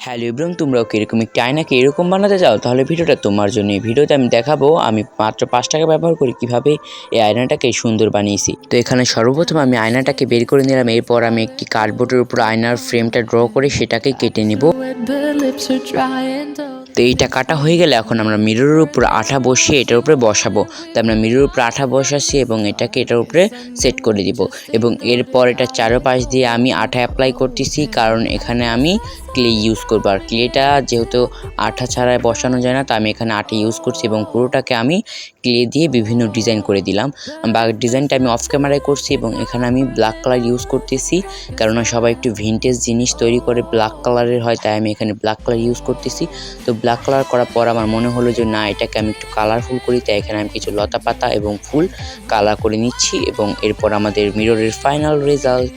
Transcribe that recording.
Hello everyone, তোমরাও কি এরকম একটি আয়নাকে এরকম বানাতে চাও? তাহলে ভিডিওটা তোমার জন্য। এই ভিডিওতে আমি দেখাবো আমি মাত্র 5 টাকা ব্যবহার করে কিভাবে এই আয়নাটাকে সুন্দর বানিয়েছি। তো এখানে সর্বপ্রথম আমি আয়নাটাকে বের করে নিলাম। এরপর আমি একটি কার্ডবোর্ডের উপর আয়নার ফ্রেমটা ড্র করে সেটাকে কেটে নিব। তো এইটা কাটা হয়ে গেলে এখন আমরা মিররের উপর আঠা বসিয়ে এটার উপরে বসাবো। তো আমরা মিররের উপরে আঠা বসাচ্ছি এবং এটাকে এটার উপরে সেট করে দিব। এবং এরপর এটা চারপাশ দিয়ে আমি আঠা অ্যাপ্লাই করতেছি, কারণ এখানে আমি ক্লে ইউজ করবো। আর ক্লেটা যেহেতু আঠা ছাড়াই বসানো যায় না, তো আমি এখানে আঠা ইউজ করছি এবং পুরোটাকে আমি ক্লে দিয়ে বিভিন্ন ডিজাইন করে দিলাম। বা ডিজাইনটা আমি অফ ক্যামেরায় করছি এবং এখানে আমি ব্ল্যাক কালার ইউজ করতেছি, কারণ সবাই একটু ভিনটেজ জিনিস তৈরি করে ব্ল্যাক কালারের হয়, তাই আমি এখানে ব্ল্যাক কালার ইউজ করতেছি। তো ব্ল্যাক কালার করার পর আমার মনে হলো যে না, এটাকে আমি একটু কালারফুল করি, তাই এখানে আমি কিছু লতা পাতা এবং ফুল কালার করে নিচ্ছি। এবং এরপর আমাদের মিররের ফাইনাল রেজাল্ট।